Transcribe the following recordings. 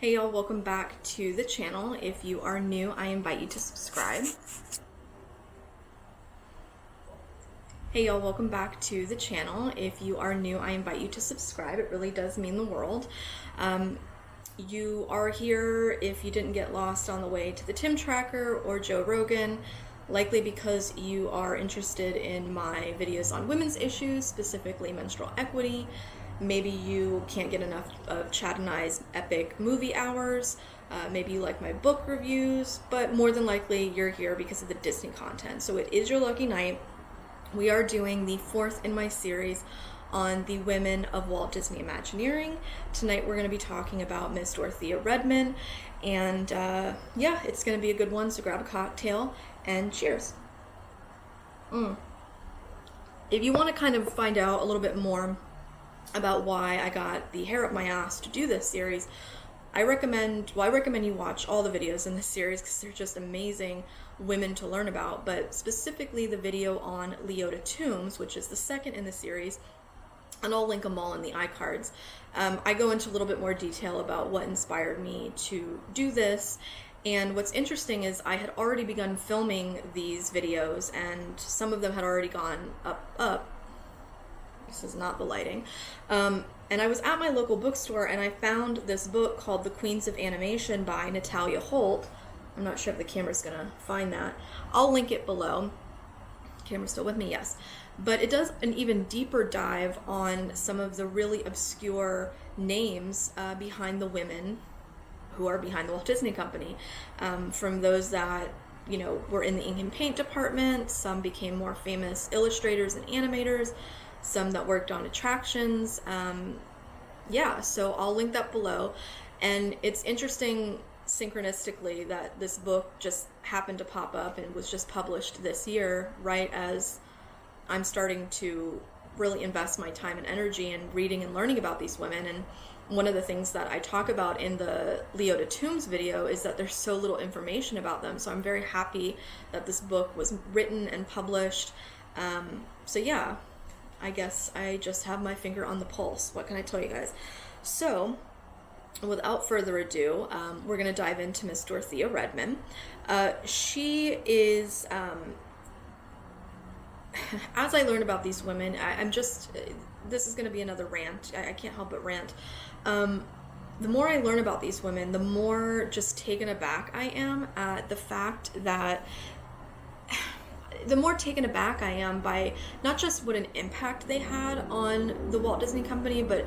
Hey y'all, welcome back to the channel. If you are new, I invite you to subscribe. Hey y'all, welcome back to the channel. If you are new, I invite you to subscribe. It really does mean the world. You are here if you didn't get lost on the way to the Tim Tracker or Joe Rogan, likely because you are interested in my videos on women's issues, specifically menstrual equity. Maybe you can't get enough of Chad and I's epic movie hours. Maybe you like my book reviews, but more than likely you're here because of the Disney content. So it is your lucky night. We are doing the fourth in my series on the women of Walt Disney Imagineering. Tonight we're going to be talking about Miss Dorothea Redmond, and yeah, it's going to be a good one, so grab a cocktail and cheers. If you want to kind of find out a little bit more about why I got the hair up my ass to do this series, I recommend you watch all the videos in this series because they're just amazing women to learn about, but specifically the video on Leota Tombs, which is the second in the series, and I'll link them all in the iCards. I go into a little bit more detail about what inspired me to do this, and what's interesting is I had already begun filming these videos, and some of them had already gone up. This is not the lighting. And I was at my local bookstore and I found this book called The Queens of Animation by Natalia Holt. I'm not sure if the camera's gonna find that. I'll link it below. Camera's still with me? Yes. But it does an even deeper dive on some of the really obscure names behind the women who are behind the Walt Disney Company. From those that were in the ink and paint department, some became more famous illustrators and animators, some that worked on attractions. Yeah, so I'll link that below. And it's interesting synchronistically that this book just happened to pop up and was just published this year, right as I'm starting to really invest my time and energy in reading and learning about these women. And one of the things that I talk about in the Leota Tombs video is that there's so little information about them. So I'm very happy that this book was written and published. So yeah, I guess I just have my finger on the pulse. What can I tell you guys? So, without further ado, we're going to dive into Miss Dorothea Redmond. She is, as I learn about these women, this is going to be another rant. I can't help but rant. The more I learn about these women, the more just taken aback I am at the fact that the more taken aback I am by not just what an impact they had on the Walt Disney Company, but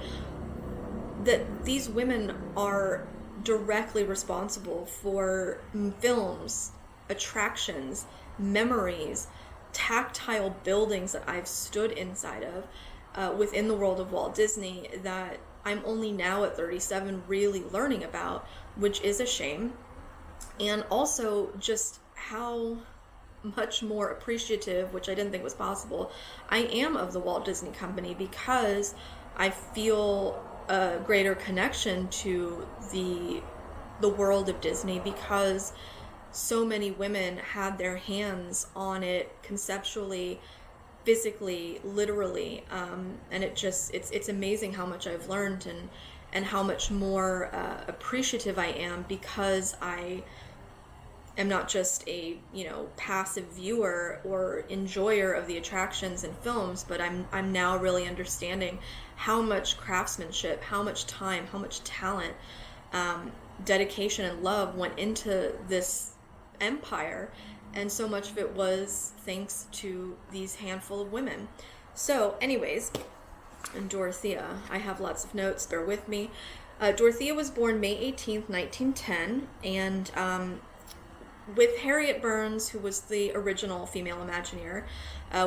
that these women are directly responsible for films, attractions, memories, tactile buildings that I've stood inside of within the world of Walt Disney that I'm only now at 37 really learning about, which is a shame. And also just how much more appreciative, which I didn't think was possible, I am of the Walt Disney Company, because I feel a greater connection to the world of Disney, because so many women had their hands on it conceptually, physically, literally, and it's amazing how much I've learned and how much more appreciative I am, because I am not just a passive viewer or enjoyer of the attractions and films, but I'm now really understanding how much craftsmanship, how much time, how much talent, dedication and love went into this empire, and so much of it was thanks to these handful of women. So anyways, and Dorothea, I have lots of notes, bear with me. Dorothea was born May 18th, 1910, and with Harriet Burns, who was the original female Imagineer,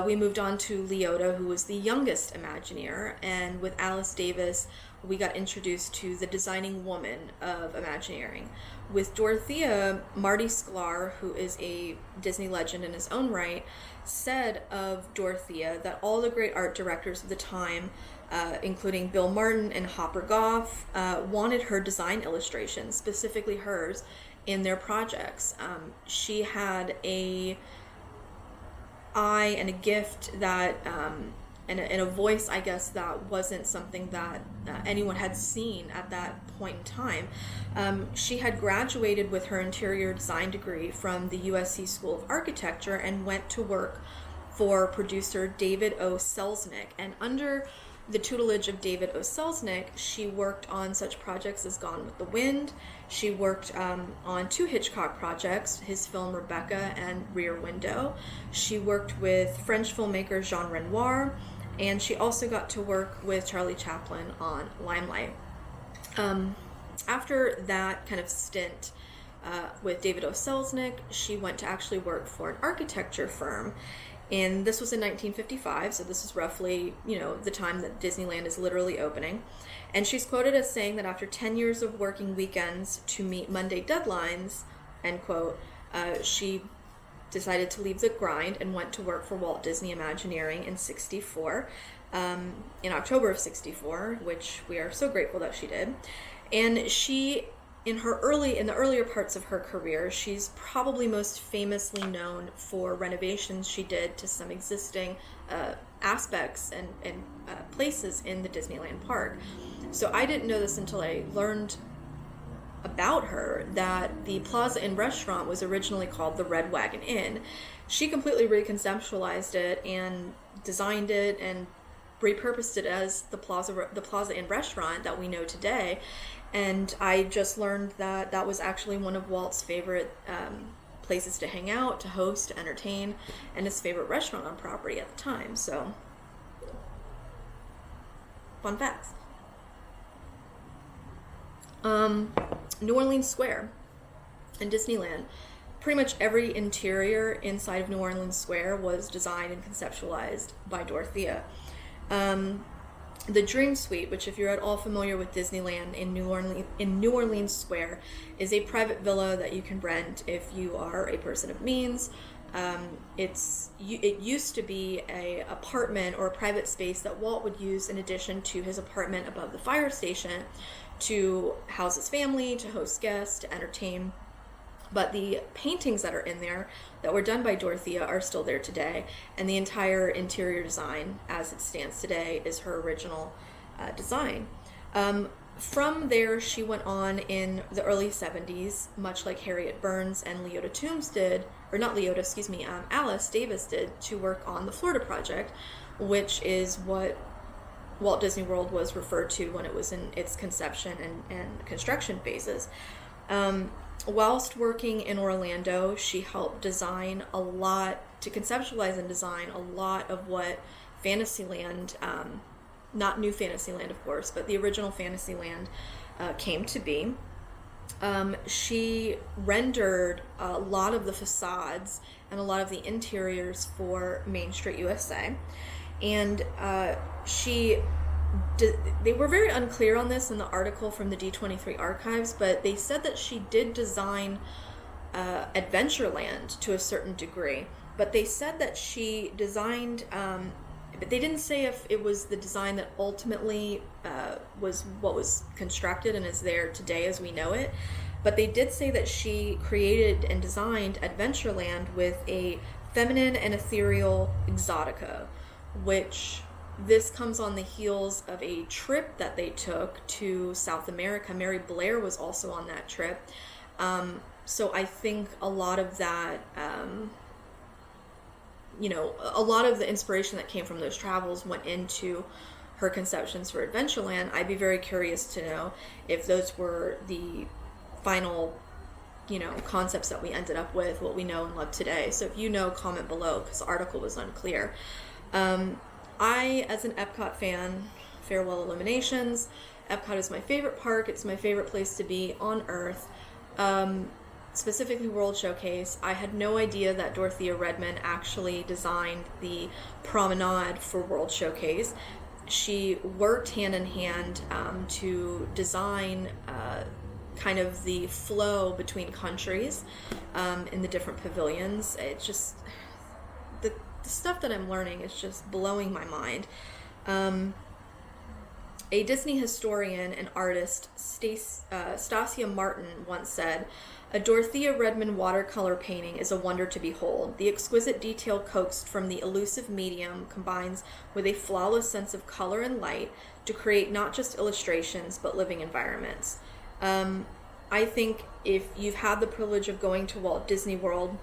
we moved on to Leota, who was the youngest Imagineer, and with Alice Davis, we got introduced to the designing woman of Imagineering. With Dorothea, Marty Sklar, who is a Disney legend in his own right, said of Dorothea that all the great art directors of the time, including Bill Martin and Hopper Goff, wanted her design illustrations, specifically hers, in their projects. She had a eye and a gift that and a voice, I guess, that wasn't something that anyone had seen at that point in time. She had graduated with her interior design degree from the USC School of Architecture and went to work for producer David O. Selznick. And under the tutelage of David O. Selznick, she worked on such projects as Gone with the Wind. She worked on 2 Hitchcock projects, his film Rebecca and Rear Window. She worked with French filmmaker Jean Renoir, and she also got to work with Charlie Chaplin on Limelight. After that kind of stint with David O. Selznick, she went to actually work for an architecture firm. And this was in 1955, so this is roughly, the time that Disneyland is literally opening. And she's quoted as saying that after 10 years of working weekends to meet Monday deadlines, end quote, she decided to leave the grind and went to work for Walt Disney Imagineering in '64, in October of '64, which we are so grateful that she did. And she, in the earlier parts of her career, she's probably most famously known for renovations she did to some existing aspects and places in the Disneyland park. So I didn't know this until I learned about her, that the Plaza Inn restaurant was originally called the Red Wagon Inn. She completely reconceptualized it and designed it and repurposed it as the Plaza Inn restaurant that we know today. And I just learned that that was actually one of Walt's favorite places to hang out, to host, to entertain, and his favorite restaurant on property at the time. So, fun facts. New Orleans Square in Disneyland. Pretty much every interior inside of New Orleans Square was designed and conceptualized by Dorothea. The Dream Suite, which if you're at all familiar with Disneyland in New Orleans Square, is a private villa that you can rent if you are a person of means. It used to be a apartment or a private space that Walt would use in addition to his apartment above the fire station to house his family, to host guests, to entertain. But the paintings that are in there that were done by Dorothea are still there today, and the entire interior design as it stands today is her original design. From there, she went on in the early 70s, much like Harriet Burns and Leota Toombs did, or not Leota, excuse me, Alice Davis did, to work on the Florida Project, which is what Walt Disney World was referred to when it was in its conception and construction phases. Whilst working in Orlando, she helped design a lot, to conceptualize and design a lot of what Fantasyland, not New Fantasyland of course, but the original Fantasyland came to be. She rendered a lot of the facades and a lot of the interiors for Main Street USA. And they were very unclear on this in the article from the D23 archives, but they said that she did design Adventureland to a certain degree, but they said that she designed, but they didn't say if it was the design that ultimately was what was constructed and is there today as we know it, but they did say that she created and designed Adventureland with a feminine and ethereal exotica, which this comes on the heels of a trip that they took to South America. Mary Blair was also on that trip. So I think a lot of that, a lot of the inspiration that came from those travels went into her conceptions for Adventureland. I'd be very curious to know if those were the final, concepts that we ended up with, what we know and love today. So if you know, comment below, because the article was unclear. I, as an Epcot fan, farewell Illuminations. Epcot is my favorite park. It's my favorite place to be on Earth. Specifically World Showcase. I had no idea that Dorothea Redmond actually designed the promenade for World Showcase. She worked hand in hand to design kind of the flow between countries in the different pavilions. It's just the stuff that I'm learning is just blowing my mind. A Disney historian and artist, Stasia Martin, once said, "A Dorothea Redmond watercolor painting is a wonder to behold. The exquisite detail coaxed from the elusive medium combines with a flawless sense of color and light to create not just illustrations, but living environments." I think if you've had the privilege of going to Walt Disney World,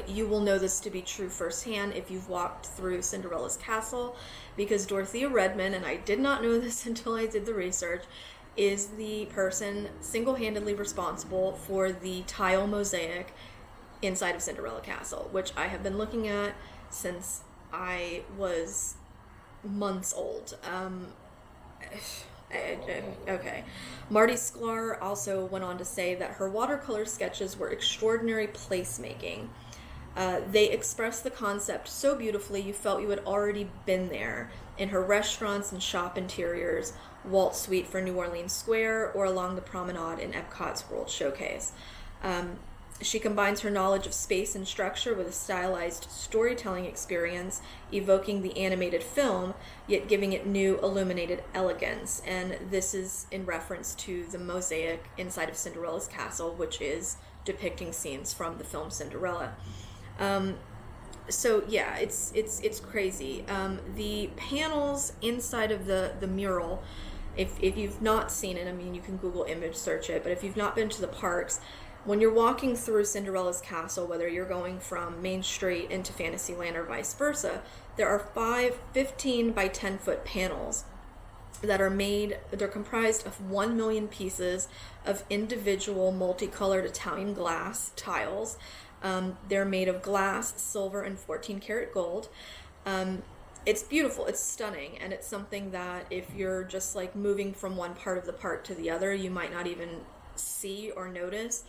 you will know this to be true firsthand if you've walked through Cinderella's castle, because Dorothea Redmond, and I did not know this until I did the research, is the person single-handedly responsible for the tile mosaic inside of Cinderella Castle, which I have been looking at since I was months old. Okay. Marty Sklar also went on to say that her watercolor sketches were extraordinary placemaking. They expressed the concept so beautifully you felt you had already been there, in her restaurants and shop interiors, Walt Suite for New Orleans Square, or along the promenade in Epcot's World Showcase. She combines her knowledge of space and structure with a stylized storytelling experience, evoking the animated film, yet giving it new illuminated elegance. And this is in reference to the mosaic inside of Cinderella's castle, which is depicting scenes from the film Cinderella. So yeah, it's crazy. The panels inside of the mural, if you've not seen it, I mean, you can Google image search it, but if you've not been to the parks, when you're walking through Cinderella's castle, whether you're going from Main Street into Fantasyland or vice versa, there are 15 by 10 foot panels that are made. They're comprised of 1 million pieces of individual multicolored Italian glass tiles. They're made of glass, silver, and 14 karat gold. It's beautiful, it's stunning, and it's something that if you're just like moving from one part of the park to the other, you might not even see or notice.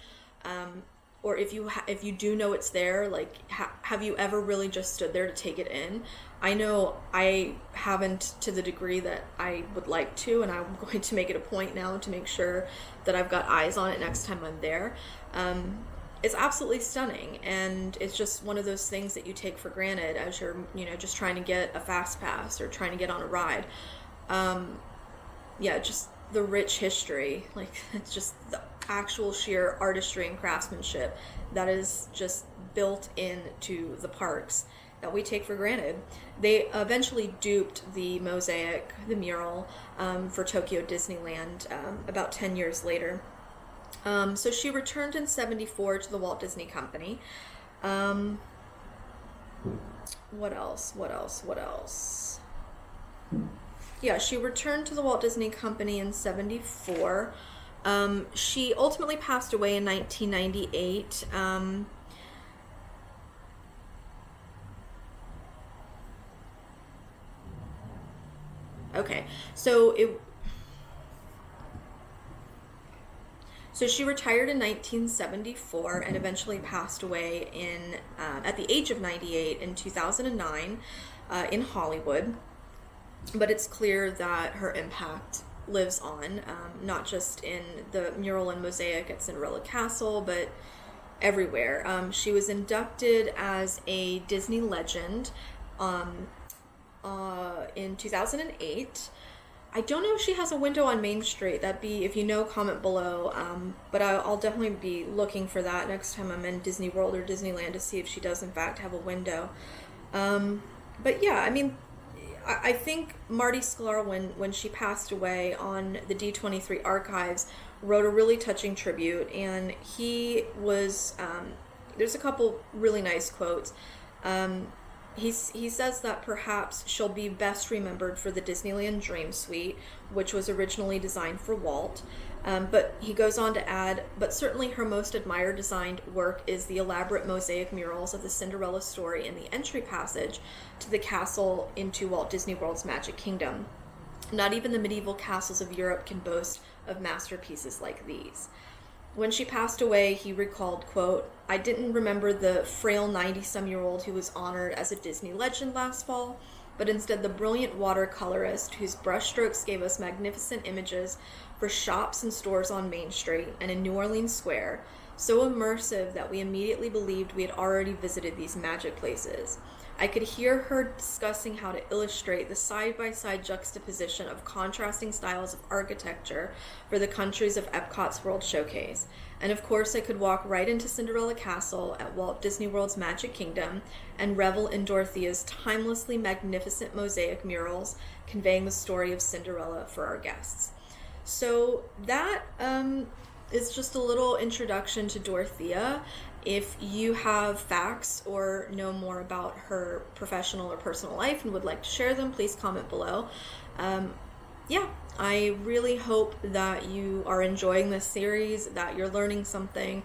Or if you do know it's there, like, have you ever really just stood there to take it in? I know I haven't to the degree that I would like to, and I'm going to make it a point now to make sure that I've got eyes on it next time I'm there. It's absolutely stunning, and it's just one of those things that you take for granted as you're, just trying to get a fast pass or trying to get on a ride. Yeah, just the rich history, like, it's just the actual sheer artistry and craftsmanship that is just built into the parks that we take for granted. They eventually duped the mosaic, the mural, for Tokyo Disneyland about 10 years later. So she returned in 1974 to the Walt Disney Company. What else? Yeah, she returned to the Walt Disney Company in 1974. She ultimately passed away in 1998. Okay, so she retired in 1974 and eventually passed away at the age of 98 in 2009 in Hollywood. But it's clear that her impact lives on, not just in the mural and mosaic at Cinderella Castle, but everywhere. She was inducted as a Disney legend in 2008. I don't know if she has a window on Main Street. That'd be, if you know, comment below. But I'll definitely be looking for that next time I'm in Disney World or Disneyland to see if she does in fact have a window. But yeah, I mean, I think Marty Sklar, when she passed away, on the D23 archives, wrote a really touching tribute, and he was, there's a couple really nice quotes. He says that perhaps she'll be best remembered for the Disneyland Dream Suite, which was originally designed for Walt. But he goes on to add, but certainly her most admired designed work is the elaborate mosaic murals of the Cinderella story in the entry passage to the castle into Walt Disney World's Magic Kingdom. Not even the medieval castles of Europe can boast of masterpieces like these. When she passed away, he recalled, quote, "I didn't remember the frail 90-some-year-old who was honored as a Disney legend last fall, but instead the brilliant watercolorist whose brushstrokes gave us magnificent images for shops and stores on Main Street and in New Orleans Square, so immersive that we immediately believed we had already visited these magic places. I could hear her discussing how to illustrate the side-by-side juxtaposition of contrasting styles of architecture for the countries of Epcot's World Showcase. And of course, I could walk right into Cinderella Castle at Walt Disney World's Magic Kingdom and revel in Dorothea's timelessly magnificent mosaic murals conveying the story of Cinderella for our guests. So that is just a little introduction to Dorothea. If you have facts or know more about her professional or personal life and would like to share them, please comment below. I really hope that you are enjoying this series, that you're learning something.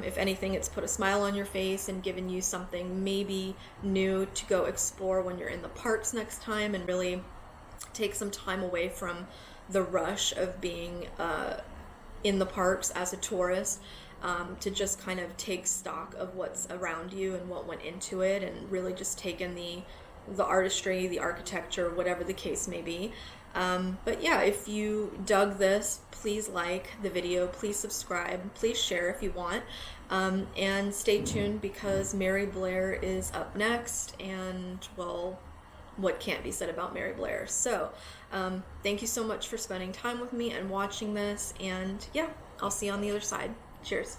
If anything, it's put a smile on your face and given you something maybe new to go explore when you're in the parks next time, and really take some time away from the rush of being in the parks as a tourist, to just kind of take stock of what's around you and what went into it, and really just take in the artistry, the architecture, whatever the case may be. But yeah, if you dug this, please like the video, please subscribe, please share if you want, and stay tuned because Mary Blair is up next, and well, what can't be said about Mary Blair. So thank you so much for spending time with me and watching this, and yeah, I'll see you on the other side. Cheers.